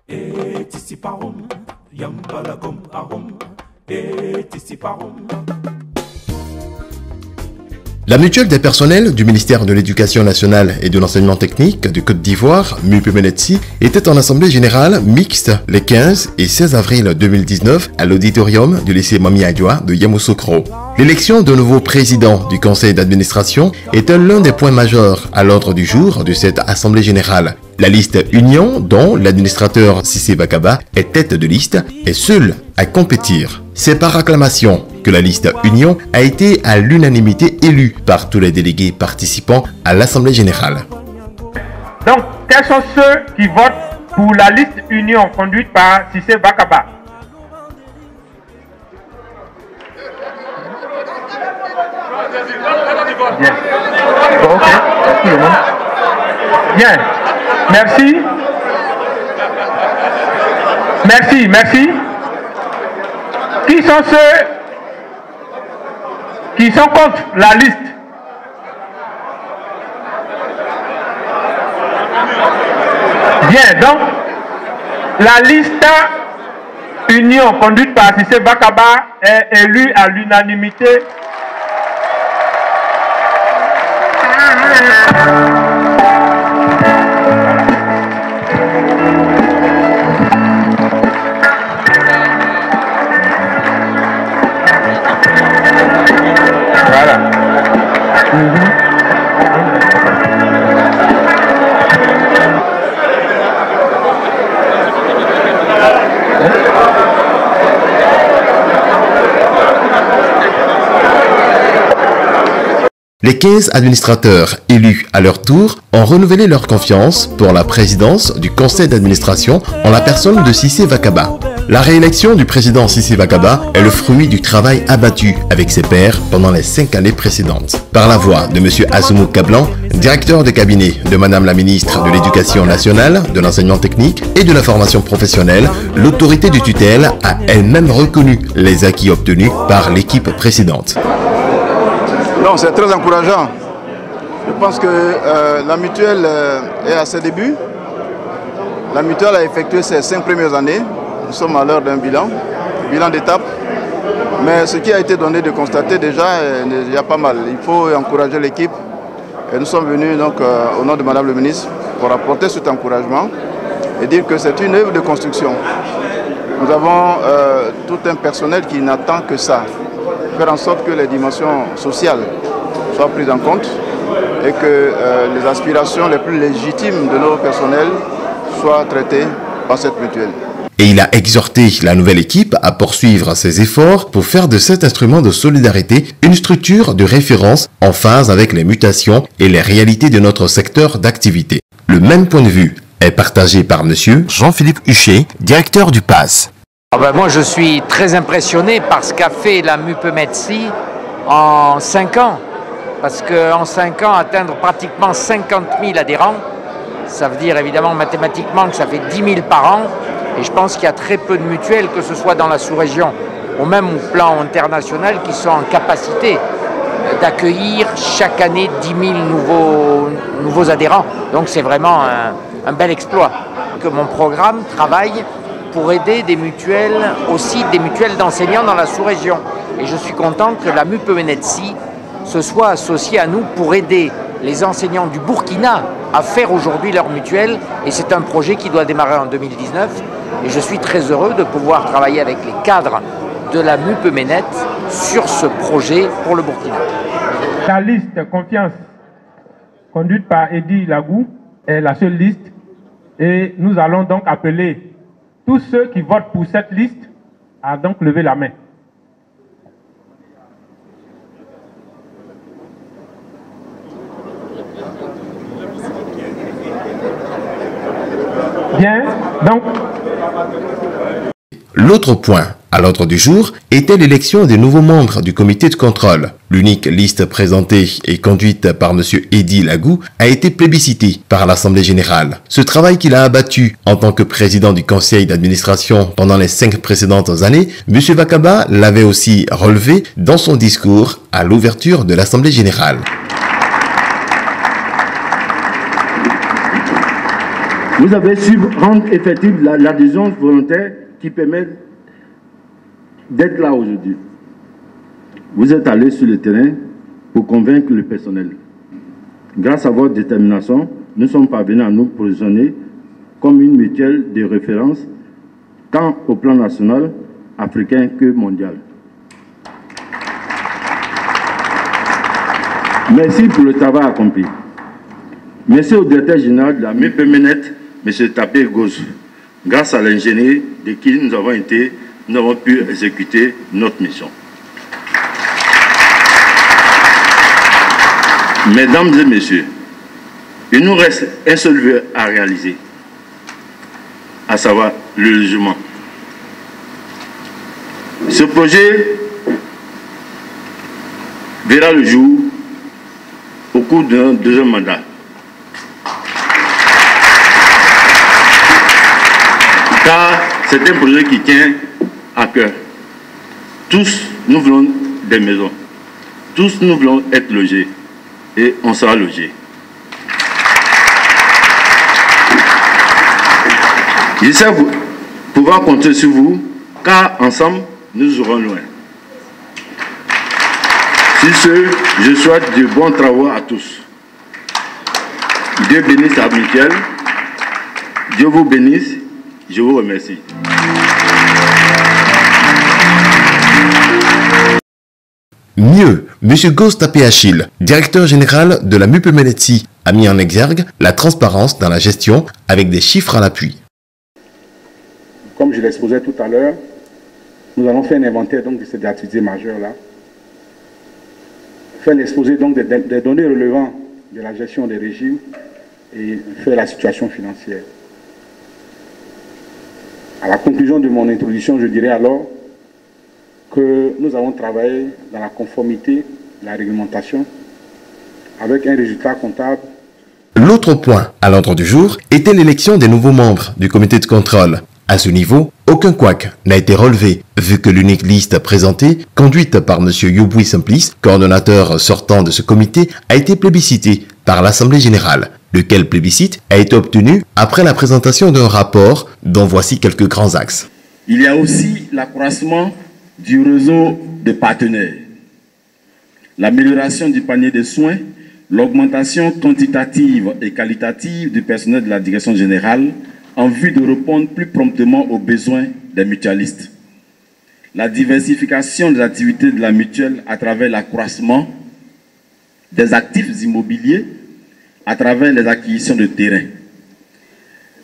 La mutuelle des personnels du ministère de l'Éducation nationale et de l'enseignement technique de Côte d'Ivoire, MUPEMENETSI, était en assemblée générale mixte les 15 et 16 avril 2019 à l'auditorium du lycée Mami Adjoa de Yamoussoukro. L'élection de nouveau président du conseil d'administration était l'un des points majeurs à l'ordre du jour de cette assemblée générale. La liste Union, dont l'administrateur Cissé Bakaba est tête de liste, est seule à compétir. C'est par acclamation que la liste Union a été à l'unanimité élue par tous les délégués participants à l'assemblée générale. Donc, quels sont ceux qui votent pour la liste Union conduite par Cissé Bakaba? Bien. Bon, ok. Tout le monde. Bien. Merci. Merci, merci. Qui sont ceux qui sont contre la liste? Bien, donc, la liste Union conduite par Cissé Bakaba est élue à l'unanimité. Voilà. Les 15 administrateurs élus à leur tour ont renouvelé leur confiance pour la présidence du conseil d'administration en la personne de Cissé Bakaba. La réélection du président Cissé Bakaba est le fruit du travail abattu avec ses pairs pendant les 5 années précédentes. Par la voix de M. Assoumou Kablan, directeur de cabinet de Madame la ministre de l'Éducation nationale, de l'enseignement technique et de la formation professionnelle, l'autorité de tutelle a elle-même reconnu les acquis obtenus par l'équipe précédente. Non, c'est très encourageant. Je pense que la mutuelle est à ses débuts. La mutuelle a effectué ses 5 premières années. Nous sommes à l'heure d'un bilan d'étape. Mais ce qui a été donné de constater déjà, il y a pas mal. Il faut encourager l'équipe. Et nous sommes venus donc, au nom de Madame le ministre pour apporter cet encouragement et dire que c'est une œuvre de construction. Nous avons tout un personnel qui n'attend que ça. Faire en sorte que les dimensions sociales soient prises en compte et que les aspirations les plus légitimes de nos personnels soient traitées par cette mutuelle. Et il a exhorté la nouvelle équipe à poursuivre ses efforts pour faire de cet instrument de solidarité une structure de référence en phase avec les mutations et les réalités de notre secteur d'activité. Le même point de vue est partagé par M. Jean-Philippe Huchet, directeur du PAS. Moi, je suis très impressionné par ce qu'a fait la MUPEMETSI en 5 ans. Parce qu'en 5 ans, atteindre pratiquement 50 000 adhérents, ça veut dire évidemment mathématiquement que ça fait 10 000 par an. Et je pense qu'il y a très peu de mutuelles, que ce soit dans la sous-région ou même au plan international, qui sont en capacité d'accueillir chaque année 10 000 nouveaux adhérents. Donc c'est vraiment un bel exploit. Que mon programme travaille pour aider des mutuelles, aussi des mutuelles d'enseignants dans la sous-région. Et je suis content que la MUPEMENETSI se soit associée à nous pour aider les enseignants du Burkina à faire aujourd'hui leur mutuelle. Et c'est un projet qui doit démarrer en 2019. Et je suis très heureux de pouvoir travailler avec les cadres de la MUPEMENET sur ce projet pour le Burkina. La liste Confiance, conduite par Eddy Lagou, est la seule liste. Et nous allons donc appeler tous ceux qui votent pour cette liste à donc lever la main. Bien, donc... L'autre point à l'ordre du jour était l'élection des nouveaux membres du comité de contrôle. L'unique liste présentée et conduite par M. Eddy Lagou a été plébiscitée par l'Assemblée générale. Ce travail qu'il a abattu en tant que président du conseil d'administration pendant les 5 précédentes années, M. Bakaba l'avait aussi relevé dans son discours à l'ouverture de l'Assemblée générale. Vous avez su rendre effective l'adhésion volontaire qui permet d'être là aujourd'hui. Vous êtes allé sur le terrain pour convaincre le personnel. Grâce à votre détermination, nous sommes parvenus à nous positionner comme une mutuelle de référence tant au plan national, africain que mondial. Merci pour le travail accompli. Merci au directeur général de la MUPMNET, M. Tapé Gauze. Grâce à l'ingénierie de qui nous avons pu exécuter notre mission. Mesdames et messieurs, il nous reste un seul vœu à réaliser, à savoir le logement. Ce projet verra le jour au cours d'un deuxième mandat. Car c'est un projet qui tient à cœur. Tous, nous voulons des maisons. Tous, nous voulons être logés. Et on sera logés. Je sais pouvoir compter sur vous, car ensemble, nous aurons loin. Sur ce, je souhaite de bons travaux à tous. Dieu bénisse la mutuelle. Dieu vous bénisse. Je vous remercie. Mieux, M. Gauze Tapé Achille, directeur général de la MUPMNET, a mis en exergue la transparence dans la gestion avec des chiffres à l'appui. Comme je l'exposais tout à l'heure, nous allons faire un inventaire donc, de ces activités majeures-là, faire l'exposé donc des données relevantes de la gestion des régimes et faire la situation financière. À la conclusion de mon introduction, je dirais alors que nous avons travaillé dans la conformité de la réglementation avec un résultat comptable. L'autre point à l'ordre du jour était l'élection des nouveaux membres du comité de contrôle. À ce niveau, aucun couac n'a été relevé, vu que l'unique liste présentée, conduite par M. Yobui Simplice, coordonnateur sortant de ce comité, a été plébiscitée par l'Assemblée générale, lequel plébiscite a été obtenu après la présentation d'un rapport dont voici quelques grands axes. Il y a aussi l'accroissement du réseau de partenaires, l'amélioration du panier de soins, l'augmentation quantitative et qualitative du personnel de la direction générale en vue de répondre plus promptement aux besoins des mutualistes, la diversification des activités de la mutuelle à travers l'accroissement des actifs immobiliers à travers les acquisitions de terrain,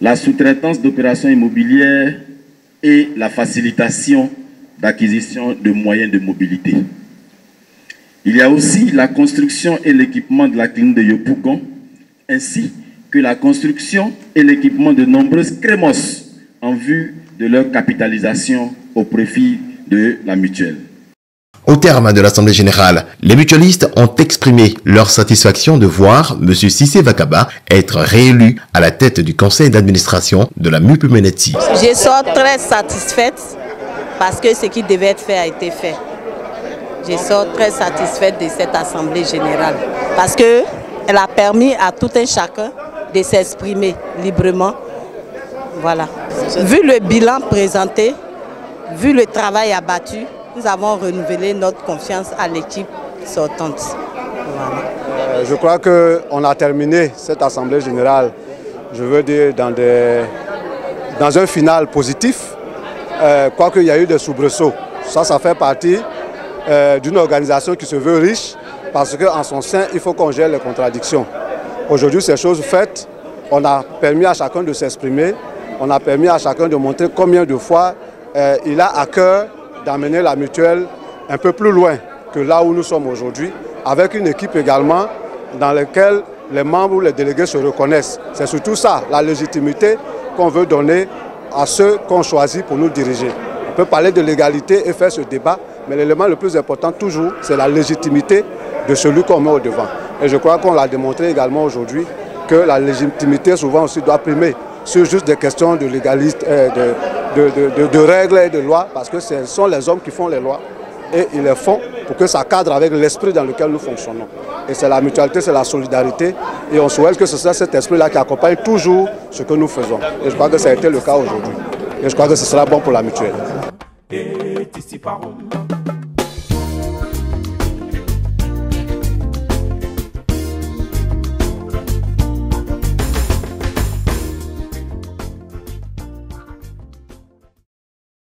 la sous-traitance d'opérations immobilières et la facilitation d'acquisition de moyens de mobilité. Il y a aussi la construction et l'équipement de la clinique de Yopougon, ainsi que la construction et l'équipement de nombreuses crémos en vue de leur capitalisation au profit de la mutuelle. Au terme de l'Assemblée générale, les mutualistes ont exprimé leur satisfaction de voir M. Cissé Vakaba être réélu à la tête du conseil d'administration de la MUPMNET. Je sors très satisfaite parce que ce qui devait être fait a été fait. Je sors très satisfaite de cette Assemblée générale parce qu'elle a permis à tout un chacun de s'exprimer librement. Voilà. Vu le bilan présenté, vu le travail abattu, nous avons renouvelé notre confiance à l'équipe sortante. Voilà. Je crois qu'on a terminé cette Assemblée générale, je veux dire, dans un final positif, quoique il y a eu des soubresauts. Ça fait partie d'une organisation qui se veut riche, parce qu'en son sein, il faut qu'on gère les contradictions. Aujourd'hui, ces choses faites, on a permis à chacun de s'exprimer, on a permis à chacun de montrer combien de fois il a à cœur d'amener la mutuelle un peu plus loin que là où nous sommes aujourd'hui, avec une équipe également dans laquelle les membres ou les délégués se reconnaissent. C'est surtout ça, la légitimité qu'on veut donner à ceux qu'on choisit pour nous diriger. On peut parler de l'égalité et faire ce débat, mais l'élément le plus important toujours, c'est la légitimité de celui qu'on met au devant. Et je crois qu'on l'a démontré également aujourd'hui, que la légitimité souvent aussi doit primer sur juste des questions de légalité, de règles et de lois, parce que ce sont les hommes qui font les lois. et ils les font pour que ça cadre avec l'esprit dans lequel nous fonctionnons. Et c'est la mutualité, c'est la solidarité. Et on souhaite que ce soit cet esprit-là qui accompagne toujours ce que nous faisons. Et je crois que ça a été le cas aujourd'hui. Et je crois que ce sera bon pour la mutuelle.